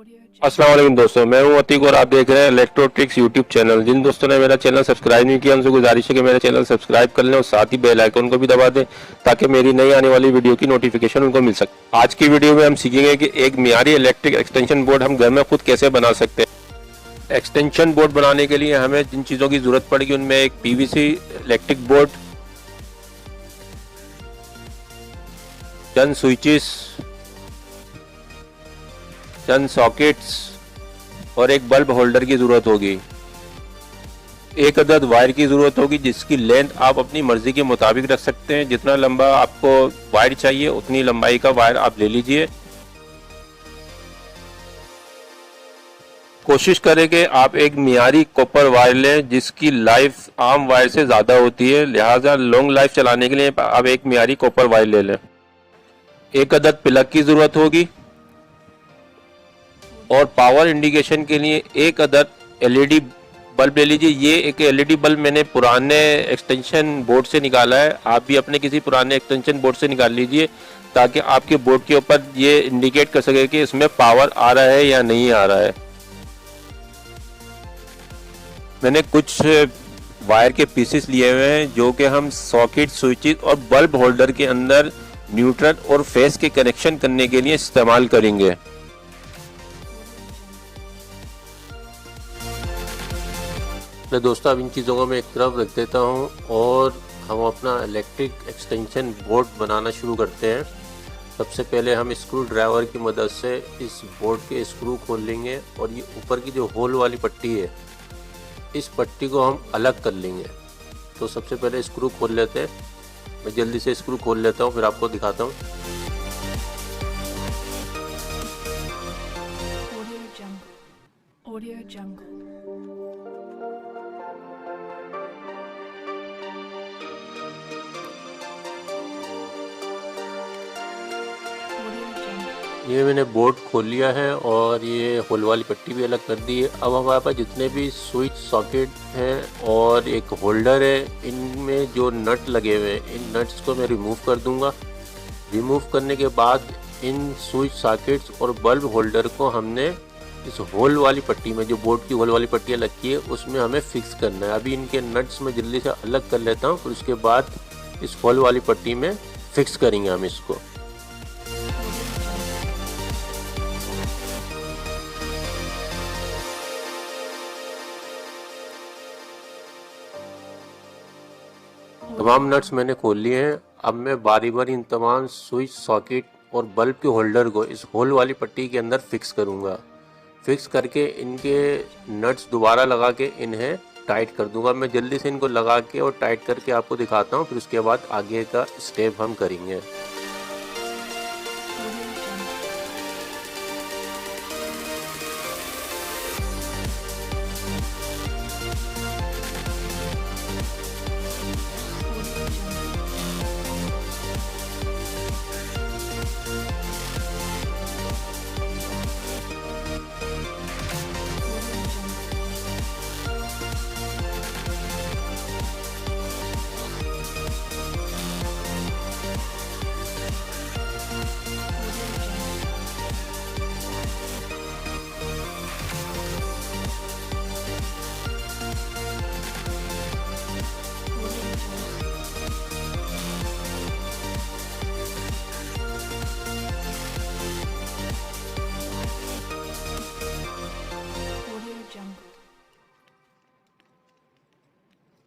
अस्सलाम वालेकुम दोस्तों, मैं हूं अतीक और आप देख रहे हैं इलेक्ट्रोट्रिक्स यूट्यूब चैनल। जिन दोस्तों ने मेरा चैनल सब्सक्राइब नहीं किया उनसे गुजारिश है कि मेरा चैनल सब्सक्राइब कर लें और साथ ही बेल आइकन को भी दबा दें ताकि मेरी नई आने वाली वीडियो की नोटिफिकेशन उनको मिल सके। आज की वीडियो में हम सीखेंगे कि एक मियारी इलेक्ट्रिक एक्सटेंशन बोर्ड हम घर में खुद कैसे बना सकते हैं। एक्सटेंशन बोर्ड बनाने के लिए हमें जिन चीज़ों की ज़रूरत पड़ेगी उनमें एक PVC इलेक्ट्रिक बोर्ड, चंद स्विचेस, चंद सॉकेट्स और एक बल्ब होल्डर की ज़रूरत होगी। एक अदद वायर की ज़रूरत होगी जिसकी लेंथ आप अपनी मर्ज़ी के मुताबिक रख सकते हैं। जितना लंबा आपको वायर चाहिए उतनी लंबाई का वायर आप ले लीजिए। कोशिश करें कि आप एक मियारी कॉपर वायर लें जिसकी लाइफ आम वायर से ज़्यादा होती है, लिहाजा लॉन्ग लाइफ चलाने के लिए आप एक मियारी कॉपर वायर ले लें। एक अदद प्लग की ज़रूरत होगी और पावर इंडिकेशन के लिए एक अदद LED बल्ब ले लीजिए। ये एक LED बल्ब मैंने पुराने एक्सटेंशन बोर्ड से निकाला है, आप भी अपने किसी पुराने एक्सटेंशन बोर्ड से निकाल लीजिए ताकि आपके बोर्ड के ऊपर ये इंडिकेट कर सके कि इसमें पावर आ रहा है या नहीं आ रहा है। मैंने कुछ वायर के पीसेस लिए हुए हैं जो कि हम सॉकेट, स्विचेस और बल्ब होल्डर के अंदर न्यूट्रल और फेस के कनेक्शन करने के लिए इस्तेमाल करेंगे। तो दोस्तों अब इन चीज़ों को मैं एक तरफ रख देता हूँ और हम अपना इलेक्ट्रिक एक्सटेंशन बोर्ड बनाना शुरू करते हैं। सबसे पहले हम स्क्रू ड्राइवर की मदद से इस बोर्ड के स्क्रू खोल लेंगे और ये ऊपर की जो होल वाली पट्टी है इस पट्टी को हम अलग कर लेंगे। तो सबसे पहले स्क्रू खोल लेते हैं। मैं जल्दी से स्क्रू खोल लेता हूँ फिर आपको दिखाता हूँ। Audio Jungle. ये मैंने बोर्ड खोल लिया है और ये होल वाली पट्टी भी अलग कर दी है। अब हमारे पास जितने भी स्विच, सॉकेट हैं और एक होल्डर है, इनमें जो नट लगे हुए हैं इन नट्स को मैं रिमूव कर दूंगा। रिमूव करने के बाद इन स्विच, सॉकेट्स और बल्ब होल्डर को हमने इस होल वाली पट्टी में, जो बोर्ड की होल वाली पट्टियाँ लगी है उसमें हमें फिक्स करना है। अभी इनके नट्स में जल्दी से अलग कर लेता हूँ फिर उसके बाद इस होल वाली पट्टी में फिक्स करेंगे हम इसको। तमाम नट्स मैंने खोल लिए हैं। अब मैं बारी बारी इन तमाम स्विच, सॉकेट और बल्ब के होल्डर को इस होल वाली पट्टी के अंदर फिक्स करूंगा। फिक्स करके इनके नट्स दोबारा लगा के इन्हें टाइट कर दूंगा। मैं जल्दी से इनको लगा के और टाइट करके आपको दिखाता हूँ फिर उसके बाद आगे का स्टेप हम करेंगे।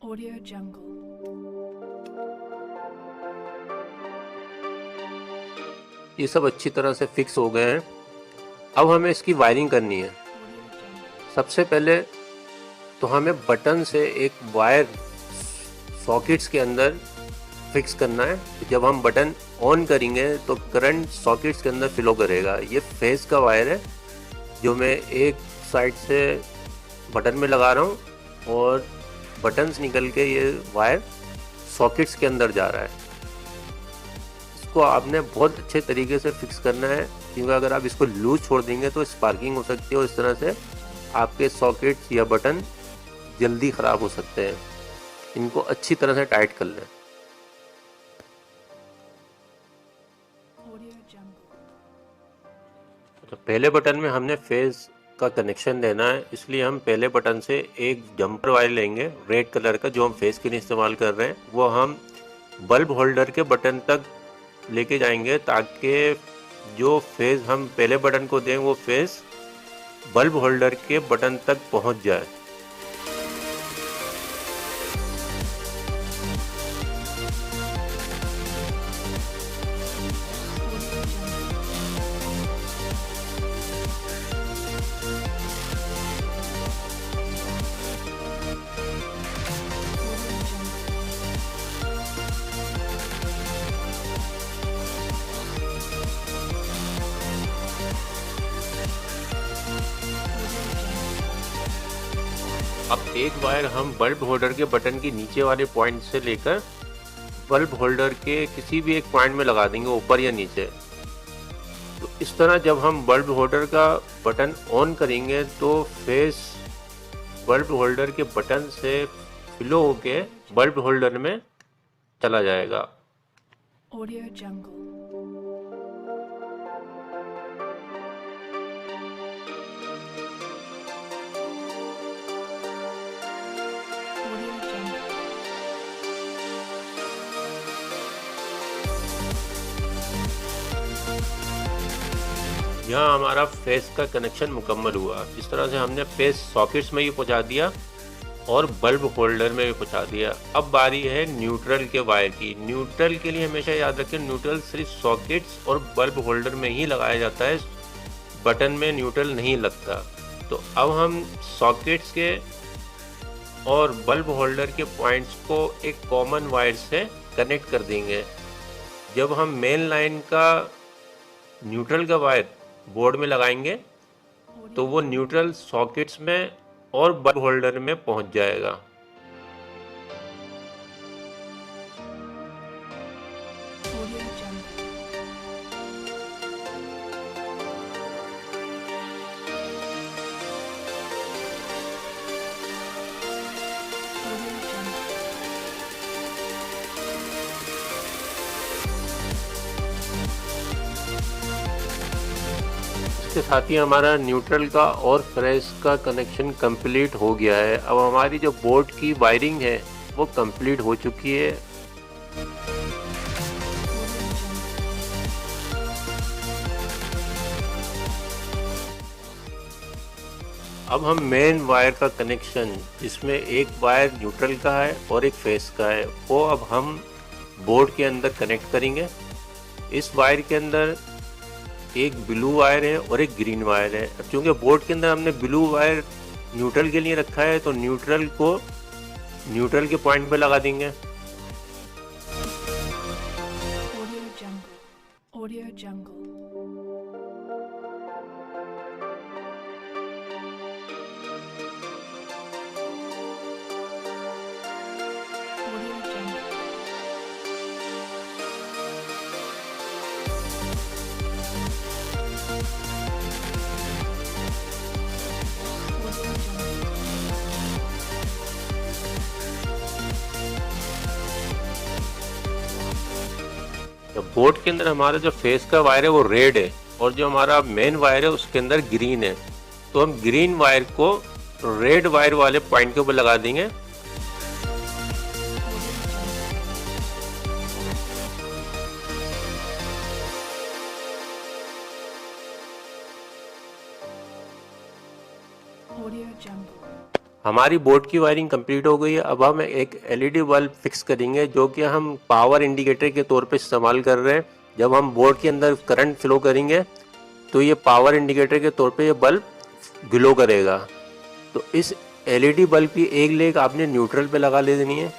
Audio Jungle. ये सब अच्छी तरह से फिक्स हो गए हैं। अब हमें इसकी वायरिंग करनी है। सबसे पहले तो हमें बटन से एक वायर सॉकेट्स के अंदर फिक्स करना है। जब हम बटन ऑन करेंगे तो करंट सॉकेट्स के अंदर फ्लो करेगा। ये फेस का वायर है जो मैं एक साइड से बटन में लगा रहा हूँ और बटन से निकल के ये वायर सॉकेट्स के अंदर जा रहा है। इसको आपने बहुत अच्छे तरीके से फिक्स करना है क्योंकि अगर आप इसको लूज छोड़ देंगे तो स्पार्किंग हो सकती है और इस तरह से आपके सॉकेट्स या बटन जल्दी ख़राब हो सकते हैं। इनको अच्छी तरह से टाइट कर लें। तो पहले बटन में हमने फेस का कनेक्शन देना है, इसलिए हम पहले बटन से एक जंपर वायर लेंगे रेड कलर का, जो हम फेस के लिए इस्तेमाल कर रहे हैं, वो हम बल्ब होल्डर के बटन तक लेके जाएंगे, ताकि जो फेस हम पहले बटन को दें वो फेस बल्ब होल्डर के बटन तक पहुंच जाए। अब एक वायर हम बल्ब होल्डर के बटन के नीचे वाले पॉइंट से लेकर बल्ब होल्डर के किसी भी एक पॉइंट में लगा देंगे, ऊपर या नीचे। तो इस तरह जब हम बल्ब होल्डर का बटन ऑन करेंगे तो फेस बल्ब होल्डर के बटन से फ्लो होके बल्ब होल्डर में चला जाएगा। Audio Jungle. Audio Jungle. यहाँ हमारा फेस का कनेक्शन मुकम्मल हुआ। इस तरह से हमने फेस सॉकेट्स में भी पहुँचा दिया और बल्ब होल्डर में भी पहुँचा दिया। अब बारी है न्यूट्रल के वायर की। न्यूट्रल के लिए हमेशा याद रखें, न्यूट्रल सिर्फ सॉकेट्स और बल्ब होल्डर में ही लगाया जाता है, बटन में न्यूट्रल नहीं लगता। तो अब हम सॉकेट्स के और बल्ब होल्डर के पॉइंट्स को एक कॉमन वायर से कनेक्ट कर देंगे। जब हम मेन लाइन का न्यूट्रल का वायर बोर्ड में लगाएंगे तो वो न्यूट्रल सॉकेट्स में और बल्ब होल्डर में पहुंच जाएगा। Audio Jungle. Audio Jungle. इसके साथ ही हमारा न्यूट्रल का और फ्रेश का कनेक्शन कंप्लीट हो गया है। अब हमारी जो बोर्ड की वायरिंग है वो कंप्लीट हो चुकी है। अब हम मेन वायर का कनेक्शन, जिसमें एक वायर न्यूट्रल का है और एक फेस का है, वो अब हम बोर्ड के अंदर कनेक्ट करेंगे। इस वायर के अंदर एक ब्लू वायर है और एक ग्रीन वायर है। अब चूंकि बोर्ड के अंदर हमने ब्लू वायर न्यूट्रल के लिए रखा है, तो न्यूट्रल को न्यूट्रल के पॉइंट पे लगा देंगे। Audio Jungle. Audio Jungle. Audio Jungle. Audio Jungle. तो बोर्ड के अंदर हमारा जो फेस का वायर है वो रेड है और जो हमारा मेन वायर है उसके अंदर ग्रीन है। तो हम ग्रीन वायर को रेड वायर वाले पॉइंट के ऊपर लगा देंगे। Audio Jungle. हमारी बोर्ड की वायरिंग कंप्लीट हो गई है। अब हम एक एलईडी बल्ब फिक्स करेंगे, जो कि हम पावर इंडिकेटर के तौर पे इस्तेमाल कर रहे हैं। जब हम बोर्ड के अंदर करंट फ्लो करेंगे तो ये पावर इंडिकेटर के तौर पे ये बल्ब ग्लो करेगा। तो इस एलईडी बल्ब की एक लेग आपने न्यूट्रल पे लगा ले देनी है।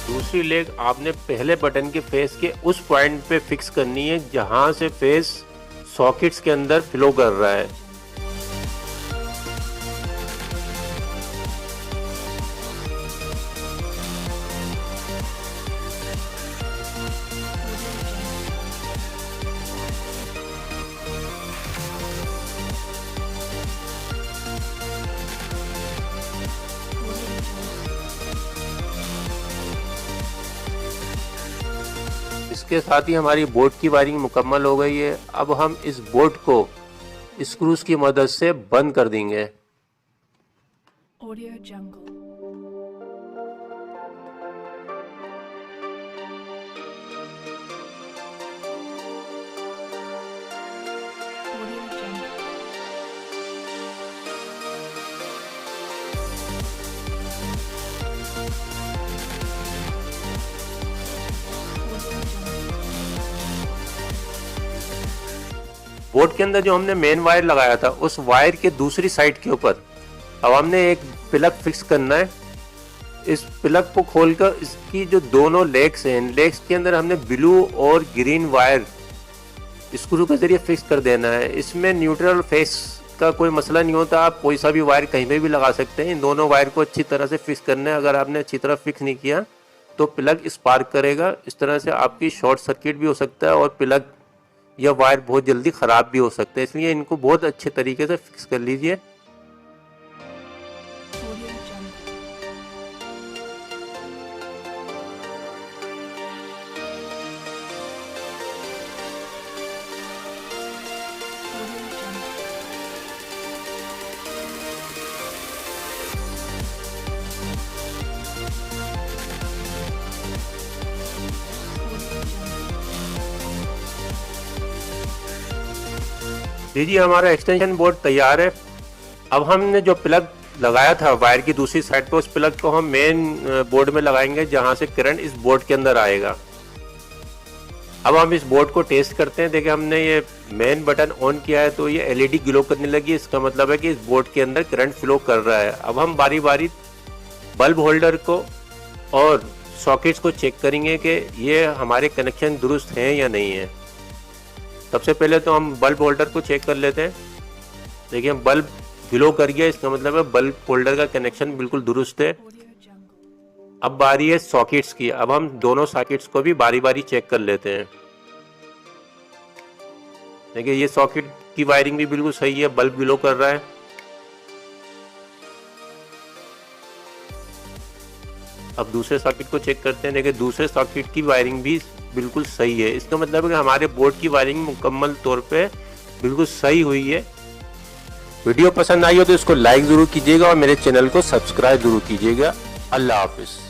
दूसरी लेग आपने पहले बटन के फेस के उस पॉइंट पे फिक्स करनी है जहां से फेस सॉकेट्स के अंदर फ्लो कर रहा है। इसके साथ ही हमारी बोर्ड की वायरिंग मुकम्मल हो गई है। अब हम इस बोर्ड को स्क्रूज की मदद से बंद कर देंगे। Audio Jungle. Audio Jungle. Audio Jungle. Board के अंदर जो हमने मेन वायर लगाया था उस वायर के दूसरी साइड के ऊपर अब हमने एक प्लग फिक्स करना है। इस प्लग को खोलकर इसकी जो दोनों लेग्स हैं, इन लेग्स के अंदर हमने ब्लू और ग्रीन वायर स्क्रू के जरिए फिक्स कर देना है। इसमें न्यूट्रल फेस का कोई मसला नहीं होता, आप कोई सा भी वायर कहीं पे भी लगा सकते हैं। इन दोनों वायर को अच्छी तरह से फिक्स करना है। अगर आपने अच्छी तरह फिक्स नहीं किया तो प्लग स्पार्क करेगा। इस तरह से आपकी शॉर्ट सर्किट भी हो सकता है और प्लग या वायर बहुत जल्दी ख़राब भी हो सकता है। इसलिए इनको बहुत अच्छे तरीके से फिक्स कर लीजिए। Audio Jungle. Audio Jungle. Audio Jungle. जी हमारा एक्सटेंशन बोर्ड तैयार है। अब हमने जो प्लग लगाया था वायर की दूसरी साइड पे, उस प्लग को हम मेन बोर्ड में लगाएंगे जहां से करंट इस बोर्ड के अंदर आएगा। अब हम इस बोर्ड को टेस्ट करते हैं। देखिए हमने ये मेन बटन ऑन किया है तो ये एलईडी ग्लो करने लगी। इसका मतलब है कि इस बोर्ड के अंदर करंट फ्लो कर रहा है। अब हम बारी बारी बल्ब होल्डर को और सॉकेट्स को चेक करेंगे कि ये हमारे कनेक्शन दुरुस्त हैं या नहीं है। सबसे पहले तो हम बल्ब होल्डर को चेक कर लेते हैं। देखिए बल्ब ग्लो कर गया, इसका मतलब है बल्ब होल्डर का कनेक्शन बिल्कुल दुरुस्त है। Audio Jungle. अब बारी है सॉकेट्स की। अब हम दोनों सॉकेट्स को भी बारी बारी चेक कर लेते हैं। देखिए ये सॉकेट की वायरिंग भी बिल्कुल सही है, बल्ब ग्लो कर रहा है। अब दूसरे सॉकेट को चेक करते हैं। देखिए दूसरे सॉकेट की वायरिंग भी बिल्कुल सही है। इसका मतलब है कि हमारे बोर्ड की वायरिंग मुकम्मल तौर पे बिल्कुल सही हुई है। वीडियो पसंद आई हो तो इसको लाइक ज़रूर कीजिएगा और मेरे चैनल को सब्सक्राइब ज़रूर कीजिएगा। अल्लाह हाफिज़।